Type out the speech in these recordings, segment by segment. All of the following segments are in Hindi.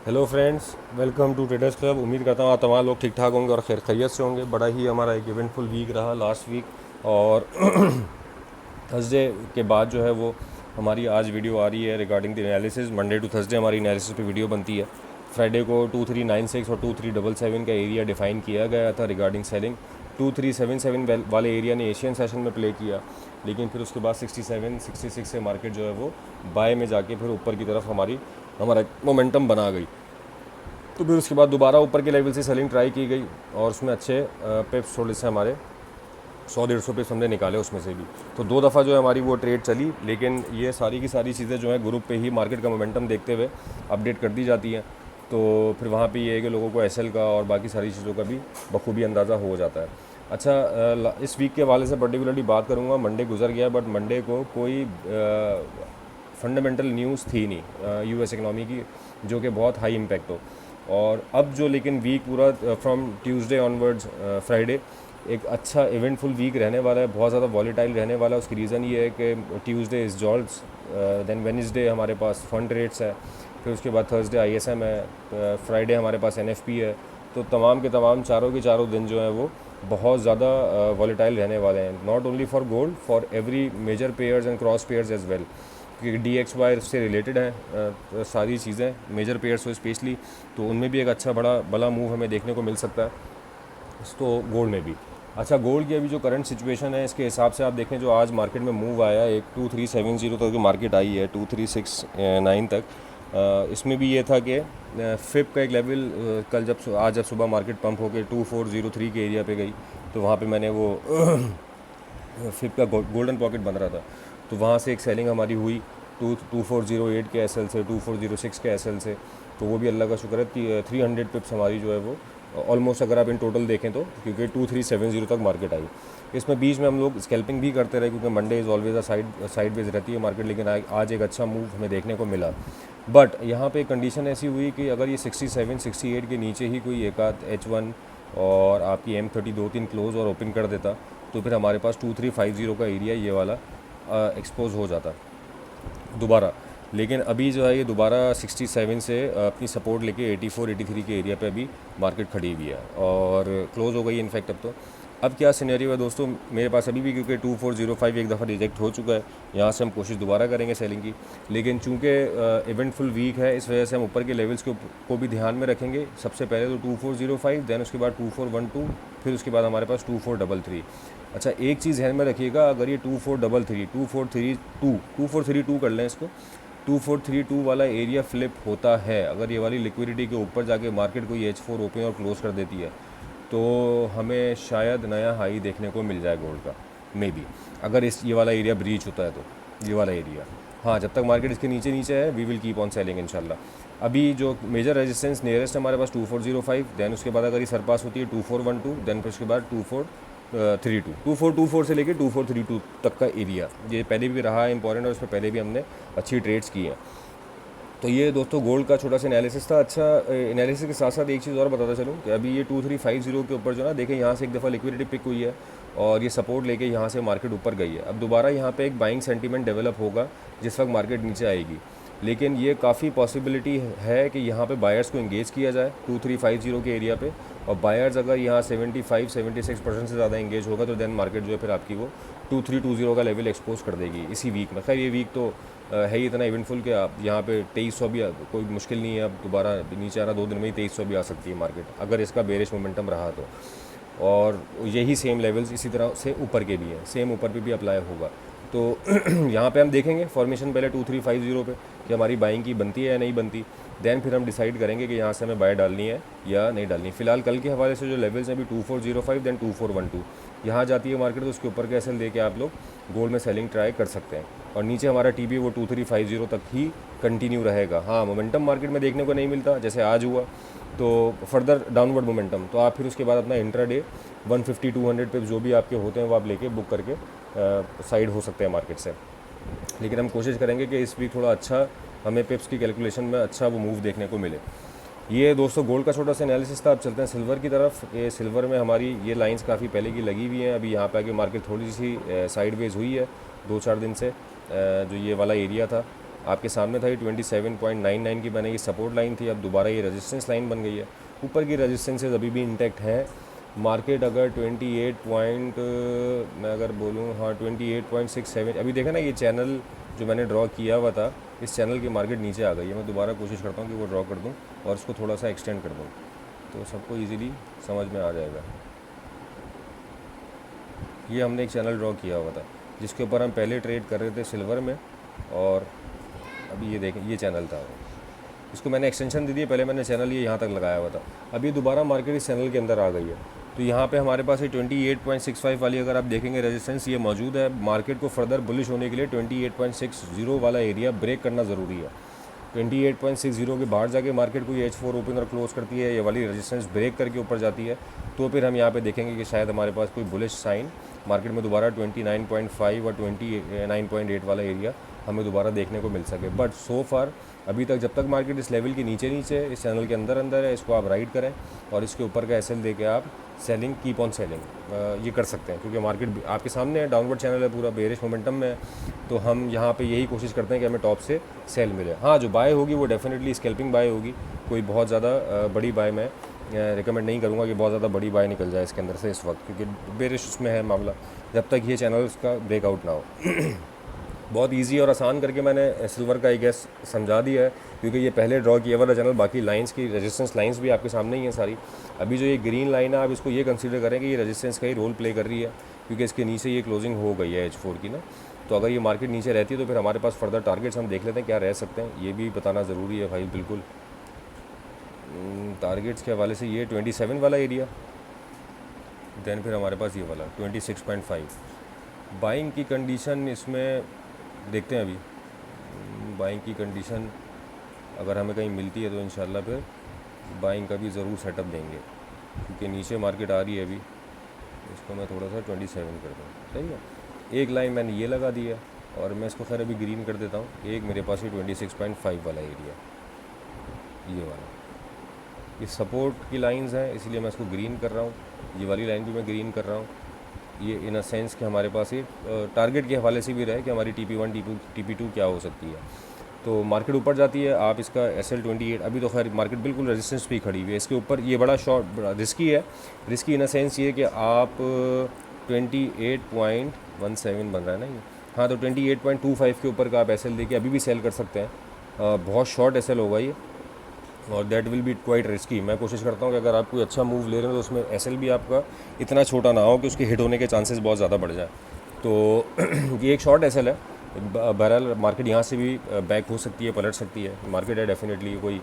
Hello friends, welcome to Traders Club. उम्मीद करता हूँ आप तमाम लोग ठीक ठाक होंगे और खैर खैरियत से होंगे। बड़ा ही हमारा एक इवेंटफुल वीक रहा लास्ट वीक। और थर्सडे के बाद जो है वो हमारी आज वीडियो आ रही है regarding the analysis. Monday to Thursday हमारी एनालिसिस पे वीडियो बनती है। फ्राइडे को 2396 और 2377 का एरिया डिफाइन किया गया था रिगार्डिंग सेलिंग। 2377 वाले एरिया ने एशियन सेशन में प्ले किया, लेकिन फिर उसके बाद 67 66 से मार्केट जो है वो बाय में जाके फिर ऊपर की तरफ हमारा मोमेंटम बना गई। तो फिर उसके बाद दोबारा ऊपर के लेवल से सेलिंग ट्राई की गई और उसमें अच्छे पिप्स थोड़े से हमारे 100-150 पिप्स हमने निकाले उसमें से भी। तो दो दफ़ा जो है हमारी वो ट्रेड चली, लेकिन ये सारी की सारी चीज़ें जो है ग्रुप पे ही मार्केट का मोमेंटम देखते हुए अपडेट कर दी जाती हैं। तो फिर वहाँ पे ये है कि लोगों को एसएल का और बाकी सारी चीज़ों का भी बखूबी अंदाज़ा हो जाता है। अच्छा, इस वीक के हवाले से पर्टिकुलरली बात करूँगा। मंडे गुजर गया, बट मंडे को कोई फंडामेंटल न्यूज़ थी नहीं यूएस इकनॉमी की जो कि बहुत हाई इम्पैक्ट हो। और अब जो लेकिन वीक पूरा फ्रॉम ट्यूसडे ऑनवर्ड्स फ्राइडे एक अच्छा इवेंटफुल वीक रहने वाला है, बहुत ज़्यादा वॉलीटाइल रहने वाला है। उसकी रीज़न ये है कि ट्यूसडे इज़ जॉल्ट्स, देन वेडनेसडे हमारे पास फंड रेट्स है, फिर उसके बाद थर्सडे आईएसएम है, फ्राइडे हमारे पास एनएफपी है। तो तमाम के तमाम चारों के चारों दिन जो हैं वो बहुत ज़्यादा वॉलीटाइल रहने वाले हैं, not only for gold, for every major pairs and cross pairs as well, क्योंकि डी एक्स वाई उससे रिलेटेड हैं सारी चीज़ें मेजर पेयर्स हो स्पेशली। तो उनमें भी एक अच्छा बड़ा मूव हमें देखने को मिल सकता है, तो गोल्ड में भी। अच्छा, गोल्ड की अभी जो करंट सिचुएशन है इसके हिसाब से आप देखें, जो आज मार्केट में मूव आया एक 2370 तक जो मार्केट आई है 2369 तक, इसमें भी ये था कि फिप का एक लेवल आज जब सुबह मार्केट पंप होकर 2403 के एरिया पे गई, तो वहाँ पे मैंने वो फिप का गोल्डन पॉकेट बन रहा था, तो वहाँ से एक सेलिंग हमारी हुई 2408 के एसएल से, 2406 के एसएल से। तो वो भी अल्लाह का शुक्र है, 300 पिप्स हमारी जो है वो ऑलमोस्ट, अगर आप इन टोटल देखें तो, क्योंकि 2370 तक मार्केट आई। इसमें बीच में हम लोग स्कैल्पिंग भी करते रहे, क्योंकि Monday is always a sideways रहती है मार्केट, लेकिन आज एक अच्छा मूव हमें देखने को मिला। बट यहाँ पे कंडीशन ऐसी हुई कि अगर ये 67 68 के नीचे ही कोई एक आध H1 और आपकी M30 2-3 क्लोज और ओपन कर देता, तो फिर हमारे पास 2350 का एरिया ये वाला एक्सपोज हो जाता दोबारा। लेकिन अभी जो है ये दोबारा 67 से अपनी सपोर्ट लेके 84 83 के एरिया पे अभी मार्केट खड़ी हुई है और क्लोज़ हो गई है इनफैक्ट। अब क्या सिनेरियो है दोस्तों मेरे पास अभी भी, क्योंकि 2405 एक दफ़ा रिजेक्ट हो चुका है, यहाँ से हम कोशिश दोबारा करेंगे सेलिंग की। लेकिन चूंकि इवेंटफुल वीक है, इस वजह से हम ऊपर के लेवल्स को भी ध्यान में रखेंगे। सबसे पहले तो 2405, देन उसके बाद 2412, फिर उसके बाद हमारे पास 2433। अच्छा, एक चीज़ ध्यान में रखिएगा, अगर ये 2433 2432 कर लें इसको, 2432 वाला एरिया फ्लिप होता है, अगर ये वाली लिक्विडिटी के ऊपर जाके मार्केट कोई H4 ओपन और क्लोज कर देती है, तो हमें शायद नया हाई देखने को मिल जाए गोल्ड का, मे बी, अगर ये वाला एरिया ब्रीच होता है तो ये वाला एरिया। हाँ, जब तक मार्केट इसके नीचे नीचे है we will keep on selling इंशाल्लाह। अभी जो मेजर रेजिस्टेंस नियरेस्ट हमारे पास 2405, देन उसके बाद अगर ये सरपास होती है 2412, देन फिर उसके बाद 2424 से लेकर 2432 तक का एरिया, ये पहले भी रहा है इंपॉर्टेंट और उस पर पहले भी हमने अच्छी ट्रेड्स की हैं। तो ये दोस्तों गोल्ड का छोटा सा एनालिसिस था। अच्छा, एनालिसिस के साथ साथ एक चीज़ और बताता चलूँ कि अभी ये 2350 के ऊपर जो ना देखें, यहाँ से एक दफ़ा लिक्विडिटी पिक हुई है और ये सपोर्ट लेके यहाँ से मार्केट ऊपर गई है। अब दोबारा यहाँ पे एक बाइंग सेंटीमेंट डेवलप होगा जिस वक्त मार्केट नीचे आएगी, लेकिन ये काफ़ी पॉसिबिलिटी है कि यहाँ पे बायर्स को इंगेज किया जाए 2350 के एरिया पे, और बायर्स अगर यहाँ 75-76% से ज़्यादा इंगेज होगा तो देन मार्केट जो है फिर आपकी वो 2320 का लेवल एक्सपोज कर देगी इसी वीक में। खैर ये वीक तो है ही इतना इवेंटफुल कि आप यहाँ पे 2300 भी कोई मुश्किल नहीं है, अब दोबारा नीचे आना 2 दिन में ही 2300 भी आ सकती है मार्केट, अगर इसका बेरिश मोमेंटम रहा तो। और यही सेम लेवल्स इसी तरह से ऊपर के भी हैं, सेम ऊपर पे भी अप्लाई होगा। तो यहाँ पे हम देखेंगे फॉर्मेशन पहले 2350 पे कि हमारी बाइंग की बनती है या नहीं बनती, देन फिर हम डिसाइड करेंगे कि यहाँ से हमें बाय डालनी है या नहीं डालनी। फिलहाल कल के हवाले से जो लेवल्स हैं अभी 2405 देन 2412, यहाँ जाती है मार्केट तो उसके ऊपर के एसएल दे के आप लोग गोल्ड में सेलिंग ट्राई कर सकते हैं। और नीचे हमारा टीबी वो 2350 तक ही कंटिन्यू रहेगा। हाँ, मोमेंटम मार्केट में देखने को नहीं मिलता जैसे आज हुआ, तो फर्दर डाउनवर्ड मोमेंटम, तो आप फिर उसके बाद अपना इंट्राडे 150-200 पे जो भी आपके होते हैं वो आप लेके बुक करके साइड हो सकते हैं मार्केट से। लेकिन हम कोशिश करेंगे कि इस वीक थोड़ा अच्छा हमें पिप्स की कैलकुलेशन में अच्छा वो मूव देखने को मिले। ये दोस्तों गोल्ड का छोटा सा एनालिसिस था। अब चलते हैं सिल्वर की तरफ। ये सिल्वर में हमारी ये लाइंस काफ़ी पहले की लगी हुई हैं, अभी यहाँ पे आके मार्केट थोड़ी सी साइडवेज हुई है 2-4 दिन से। जो ये वाला एरिया था आपके सामने था ये 27.99 की बनेगी, सपोर्ट लाइन थी, अब दोबारा ये रेजिस्टेंस लाइन बन गई है। ऊपर की रेजिस्टेंसेज अभी भी इंटैक्ट हैं। मार्केट अगर 28 पॉइंट मैं अगर बोलूँ, हाँ 28.67 अभी देखा ना, ये चैनल जो मैंने ड्रॉ किया हुआ था, इस चैनल की मार्केट नीचे आ गई है। मैं दोबारा कोशिश करता हूँ कि वो ड्रॉ कर दूँ और उसको थोड़ा सा एक्सटेंड कर दूँ, तो सबको इजीली समझ में आ जाएगा। ये हमने एक चैनल ड्रॉ किया हुआ था जिसके ऊपर हम पहले ट्रेड कर रहे थे सिल्वर में, और अभी ये देखें ये चैनल था, इसको मैंने एक्सटेंशन दे दी है। पहले मैंने चैनल ये यहाँ तक लगाया हुआ था, अभी दोबारा मार्केट इस चैनल के अंदर आ गई है। तो यहाँ पे हमारे पास ये 28.65 वाली अगर आप देखेंगे रेजिस्टेंस ये मौजूद है। मार्केट को फर्दर बुलिश होने के लिए 28.60 वाला एरिया ब्रेक करना ज़रूरी है। 28.60 के बाहर जाके मार्केट को ये H4 ओपन और क्लोज करती है, ये वाली रेजिस्टेंस ब्रेक करके ऊपर जाती है, तो फिर हम यहाँ पे देखेंगे कि शायद हमारे पास कोई बुलिश साइन मार्केट में दोबारा 29.5 और 29.8 वाला एरिया हमें दोबारा देखने को मिल सके। बट सो फार अभी तक जब तक मार्केट इस लेवल के नीचे इस चैनल के अंदर है, इसको आप राइड करें और इसके ऊपर का एसएल दे के आप सेलिंग, कीप ऑन सेलिंग ये कर सकते हैं, क्योंकि मार्केट आपके सामने है, डाउनवर्ड चैनल है, पूरा बेरिश मोमेंटम में है। तो हम यहाँ पे यही कोशिश करते हैं कि हमें टॉप से सेल मिले। हाँ, जो बाय होगी वो डेफिनेटली स्कैल्पिंग बाय होगी, कोई बहुत ज़्यादा बड़ी बाय मैं रिकमेंड नहीं करूँगा कि बहुत ज़्यादा बड़ी बाय निकल जाए इसके अंदर से इस वक्त, क्योंकि बेरिश उसमें है मामला, जब तक ये चैनल उसका ब्रेकआउट ना हो। बहुत इजी और आसान करके मैंने सिल्वर का आई गेस समझा दिया है, क्योंकि ये पहले ड्रॉ किया वाला चैनल, बाकी लाइंस की रेजिस्टेंस लाइंस भी आपके सामने ही हैं सारी। अभी जो ये ग्रीन लाइन है आप इसको ये कंसीडर करें कि ये रेजिस्टेंस का ही रोल प्ले कर रही है, क्योंकि इसके नीचे ये क्लोजिंग हो गई है H4 की ना। तो अगर ये मार्केट नीचे रहती है तो फिर हमारे पास फर्दर टारगेट्स हम देख लेते हैं क्या रह सकते हैं, ये भी बताना ज़रूरी है भाई। बिल्कुल टारगेट्स के हवाले से ये 27 वाला एरिया, दैन फिर हमारे पास ये वाला 26.5। बाइंग की कंडीशन इसमें देखते हैं। अभी बाइंग की कंडीशन अगर हमें कहीं मिलती है तो इंशाल्लाह फिर बाइंग का भी ज़रूर सेटअप देंगे, क्योंकि नीचे मार्केट आ रही है अभी। इसको मैं थोड़ा सा 27 कर दूँ, सही है। एक लाइन मैंने ये लगा दी है और मैं इसको खैर अभी ग्रीन कर देता हूँ। एक मेरे पास ये 26.5 वाला एरिया, ये वाला, ये सपोर्ट की लाइंस हैं, इसलिए मैं इसको ग्रीन कर रहा हूँ। ये वाली लाइन भी मैं ग्रीन कर रहा हूँ। ये इन अ सेंस कि हमारे पास ये टारगेट के हवाले से भी रहे कि हमारी TP1 TP2 क्या हो सकती है। तो मार्केट ऊपर जाती है, आप इसका SL28, अभी तो खैर मार्केट बिल्कुल रेजिस्टेंस पे खड़ी हुई है, इसके ऊपर ये बड़ा शॉर्ट, बड़ा रिस्की है। रिस्की इन अ सेंस ये कि आप 28.17 बन रहा है ना ये, हाँ, तो 28.25 के ऊपर का आप SL देके अभी भी सेल कर सकते हैं। बहुत शॉर्ट SL होगा ये, और that will be quite risky. मैं कोशिश करता हूँ कि अगर आप कोई अच्छा मूव ले रहे हो तो उसमें SL भी आपका इतना छोटा ना हो कि उसके हिट होने के चांसेस बहुत ज़्यादा बढ़ जाए। तो ये एक शॉर्ट SL है। बहरहाल मार्केट यहाँ से भी बैक हो सकती है, पलट सकती है मार्केट है डेफिनेटली। कोई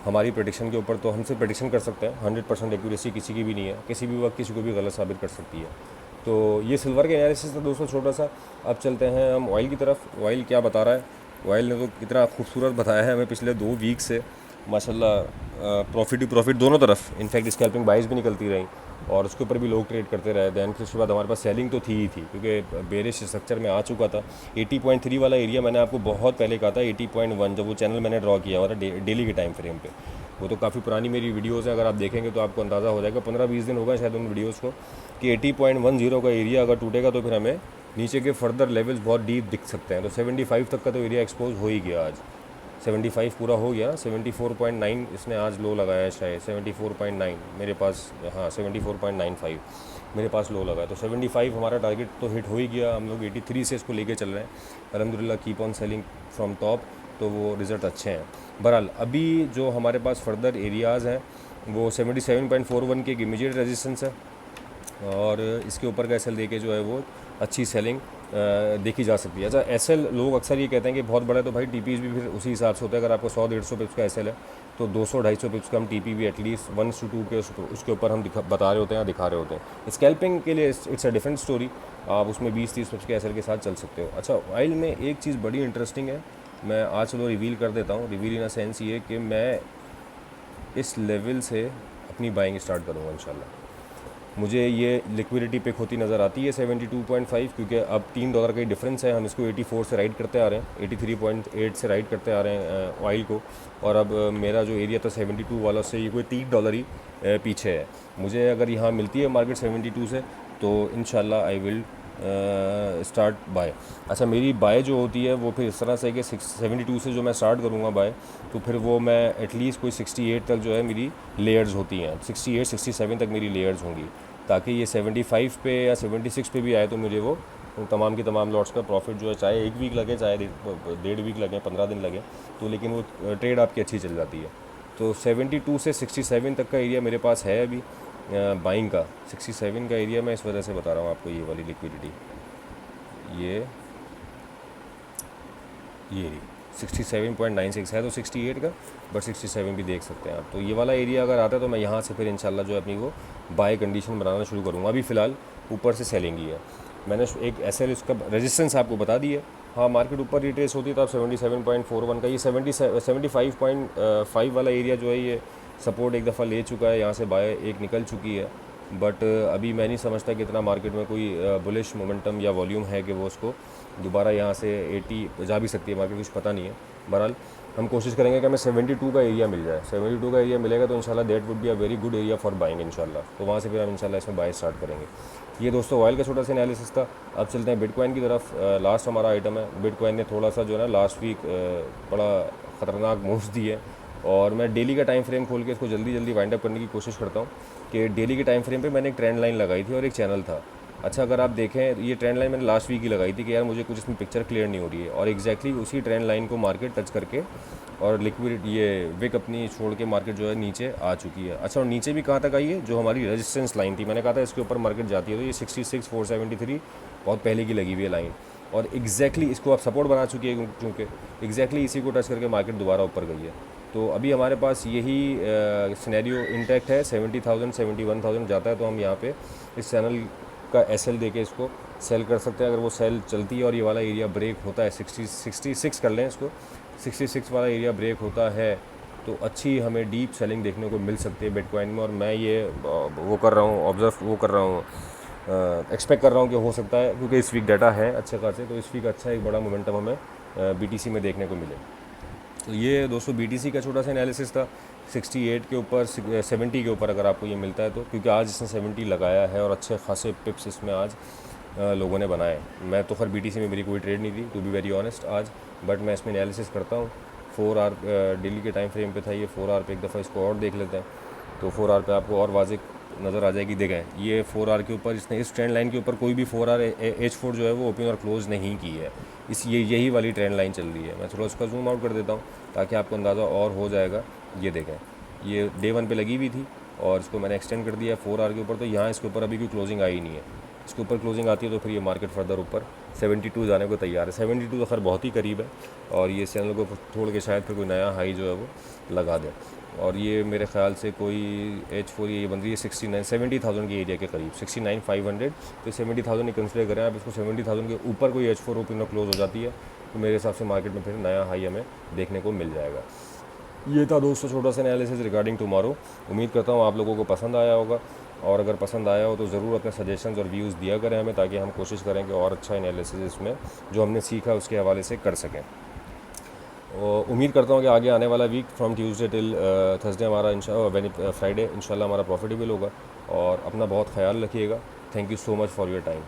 हमारी प्रेडिक्शन के ऊपर तो हमसे प्रेडिक्शन कर सकते हैं, 100% एक्यूरेसी किसी की भी नहीं है, किसी भी वक्त किसी को भी गलत साबित कर सकती है। तो ये सिल्वर के एनालिसिस था दोस्तों छोटा सा। अब चलते हैं हम ऑयल की तरफ। ऑयल क्या बता रहा है? ऑयल ने तो कितना खूबसूरत बताया है हमें पिछले 2 वीक से माशाल्लाह, प्रॉफिट ही प्रॉफिट दोनों तरफ। इनफैक्ट स्कैल्पिंग बाइज भी निकलती रही और उसके ऊपर भी लोग ट्रेड करते रहे। दैन फिर उसके बाद हमारे पास सेलिंग तो थी ही थी, क्योंकि बेरिश स्ट्रक्चर में आ चुका था। 80.3 वाला एरिया मैंने आपको बहुत पहले कहा था, 80.1 जब वो चैनल मैंने ड्रॉ किया हुआ था डेली के टाइम फ्रेम पे। वो तो काफ़ी पुरानी मेरी वीडियोज़ है, अगर आप देखेंगे तो आपको अंदाज़ा हो जाएगा, 15-20 दिन होगा शायद उन वीडियोज़ को, कि 80.10 का एरिया अगर टूटेगा तो फिर हमें नीचे के फर्दर लेवल्स बहुत डीप दिख सकते हैं। तो 75 तक का तो एरिया एक्सपोज हो ही गया आज। 75 पूरा हो गया। 74.9 इसने आज लो लगाया है शायद, 74.9 मेरे पास, हाँ 74.95 मेरे पास लो लगा है। तो 75 हमारा टारगेट तो हिट हो ही गया। हम लोग 83 से इसको लेके चल रहे हैं अल्हम्दुलिल्लाह, keep on selling from top, तो वो रिज़ल्ट अच्छे हैं। बहरहाल अभी जो हमारे पास फर्दर एरियाज़ हैं वो 77.41 के इमीडिएट रेजिस्टेंस है, और इसके ऊपर का SL देके जो है वो अच्छी सेलिंग देखी जा सकती है। अच्छा, SL लोग अक्सर ये कहते हैं कि बहुत बड़ा है, तो भाई TPs भी फिर उसी हिसाब से होता है। अगर आपको 100-150 पिप्स का SL है तो 200-250 पिप्स का हम TP भी एटलीस्ट 1-2 के उसके ऊपर हम बता रहे होते हैं, दिखा रहे होते हैं। स्कैल्पिंग के लिए इट्स अ डिफरेंट स्टोरी, आप उसमें 20-30 पिप्स के SL के साथ चल सकते हो। अच्छा, ऑयल में एक चीज़ बड़ी इंटरेस्टिंग है, मैं आज चलो रिवील कर देता हूँ। रिवील इन अ सेंस ये कि मैं इस लेवल से अपनी बाइंग स्टार्ट करूँगा इंशाल्लाह। मुझे ये लिक्विडिटी पिक होती नज़र आती है 72.5, क्योंकि अब $3 का ही डिफरेंस है। हम इसको 84 से राइड करते आ रहे हैं, 83.8 से राइड करते आ रहे हैं ऑयल को, और अब मेरा जो एरिया था 72 वाला, उससे ये कोई $3 ही पीछे है। मुझे अगर यहाँ मिलती है मार्केट 72 से तो इंशाल्लाह आई विल स्टार्ट बाय। अच्छा, मेरी बाय जो होती है वो फिर इस तरह से कि 72 से जो मैं स्टार्ट करूँगा बाय, तो फिर वो मैं एटलीस्ट कोई 68 तक जो है मेरी लेयर्स होती हैं, 68 67 तक मेरी लेयर्स होंगी, ताकि ये 75 पे या 76 पे भी आए तो मुझे वो उन तमाम की तमाम लॉट्स का प्रॉफिट जो है, चाहे 1 वीक लगे चाहे 1.5 वीक लगे 15 दिन लगे, तो लेकिन वो ट्रेड आपकी अच्छी चल जाती है। तो 72 से 67 तक का एरिया मेरे पास है अभी बाइंग का। 67 का एरिया मैं इस वजह से बता रहा हूँ आपको, ये वाली लिक्विडिटी ये 67.96 है तो 68 का, बट 67 भी देख सकते हैं आप। तो ये वाला एरिया अगर आता है तो मैं यहाँ से फिर इंशाल्लाह जो है अपनी वो बाय कंडीशन बनाना शुरू करूँगा। अभी फ़िलहाल ऊपर से सेलिंग ही है। मैंने एक ऐसे उसका रेजिस्टेंस आपको बता दी है। हाँ, मार्केट ऊपर रिट्रेस होती है तो आप 77.41 का, ये 75.5 वाला एरिया जो है ये सपोर्ट एक दफ़ा ले चुका है, यहाँ से बाय एक निकल चुकी है। बट अभी मैं नहीं समझता कि इतना मार्केट में कोई बुलिश मोमेंटम या वॉल्यूम है कि वो उसको दोबारा यहाँ से 80 जा भी सकती है मार्केट, कुछ पता नहीं है। बहरहाल हम कोशिश करेंगे कि हमें 72 का एरिया मिल जाए। 72 का एरिया मिलेगा तो इंशाल्लाह that would be a very good area for buying इंशाल्लाह। तो वहाँ से फिर हम इंशाल्लाह इसमें बाय स्टार्ट करेंगे। ये दोस्तों ऑयल का छोटा सा एनालिसिस था। अब चलते हैं बिटकॉइन की तरफ। लास्ट हमारा आइटम है बिटकॉइन ने थोड़ा सा जो है ना लास्ट वीक बड़ा ख़तरनाक मूव्स दिए, और मैं डेली का टाइम फ्रेम खोल के इसको जल्दी जल्दी वाइंड अप करने की कोशिश करता हूँ कि डेली के टाइम फ्रेम पे मैंने एक ट्रेंड लाइन लगाई थी और एक चैनल था। अच्छा, अगर आप देखें ये ट्रेंड लाइन मैंने लास्ट वीक ही लगाई थी कि यार मुझे कुछ इसमें पिक्चर क्लियर नहीं हो रही है, और एग्जैक्टली उसी ट्रेंड लाइन को मार्केट टच करके और लिक्विड ये विक अपनी छोड़ के मार्केट जो है नीचे आ चुकी है। अच्छा, और नीचे भी कहाँ तक आई है, जो हमारी रेजिस्टेंस लाइन थी, मैंने कहा था इसके ऊपर मार्केट जाती है, तो ये 66,473 बहुत पहले की लगी हुई है लाइन, और एग्जैक्टली इसको आप सपोर्ट बना चुकी है, क्योंकि एग्जैक्टली इसी को टच करके मार्केट दोबारा ऊपर गई है। तो अभी हमारे पास यही सिनेरियो इंटैक्ट है। 70,000 71,000 जाता है तो हम यहाँ पे इस चैनल का एसएल देके इसको सेल कर सकते हैं। अगर वो सेल चलती है और ये वाला एरिया ब्रेक होता है 66 कर लें इसको, 66 वाला एरिया ब्रेक होता है तो अच्छी हमें डीप सेलिंग देखने को मिल सकती है बिटकॉइन में। और मैं ये वो कर रहा हूँ, ऑब्जर्व वो कर रहा हूँ, एक्सपेक्ट कर रहा हूँ कि हो सकता है, क्योंकि इस वीक डाटा है अच्छे खासे, तो इस वीक अच्छा एक बड़ा मोमेंटम हमें बीटीसी में देखने को मिले। तो ये दोस्तों बीटीसी का छोटा सा एनालिसिस था। 68 के ऊपर 70 के ऊपर अगर आपको ये मिलता है तो, क्योंकि आज इसने 70 लगाया है और अच्छे खासे पिप्स इसमें आज लोगों ने बनाए। मैं तो खैर बीटीसी में मेरी कोई ट्रेड नहीं थी टू बी वेरी ऑनेस्ट आज, बट मैं इसमें एनालिसिस करता हूँ। 4 आवर डेली के टाइम फ्रेम पे था ये, 4 आवर पे एक दफ़ा इसको और देख लेते हैं तो 4 आवर पे आपको और वाज़ेह नज़र आ जाएगी। देखें ये 4 आवर के ऊपर इसने इस ट्रेंड लाइन के ऊपर कोई भी 4 आवर H4 जो है वो ओपन और क्लोज़ नहीं की है, इस यही वाली ट्रेंड लाइन चल रही है। मैं थोड़ा उसका जूम आउट कर देता हूँ ताकि आपको अंदाज़ा और हो जाएगा। ये देखें ये डे 1 पे लगी हुई थी और इसको मैंने एक्सटेंड कर दिया 4 आवर के ऊपर, तो यहाँ इसके ऊपर अभी कोई क्लोजिंग आई नहीं है। इसके ऊपर क्लोजिंग आती है तो फिर ये मार्केट फर्दर ऊपर 72 जाने को तैयार है। 72 तो खैर बहुत ही करीब है, और ये चैनल को छोड़ के शायद फिर कोई नया हाई जो है वो लगा दे। और ये मेरे ख्याल से कोई H4 ये बन रही है 70,000 के एरिया के करीब, 69,500। तो 70,000 ही कंसिडर करें आप इसको। 70,000 के ऊपर कोई H4 ओपन और क्लोज हो जाती है तो मेरे हिसाब से मार्केट में फिर नया हाई हमें देखने को मिल जाएगा। ये था दोस्तों छोटा सा एनालिसिस रिगार्डिंग टुमारो। उम्मीद करता हूँ आप लोगों को पसंद आया होगा, और अगर पसंद आया हो तो ज़रूर अपने सजेशंस और व्यूज़ दिया करें हमें, ताकि हम कोशिश करें कि और अच्छा एनालिसिस इसमें जो हमने सीखा उसके हवाले से कर सकें। और उम्मीद करता हूँ कि आगे आने वाला week from Tuesday till Thursday हमारा फ्राइडे इंशाल्लाह हमारा प्रॉफिटेबल होगा। और अपना बहुत ख्याल रखिएगा। Thank you so much for your time.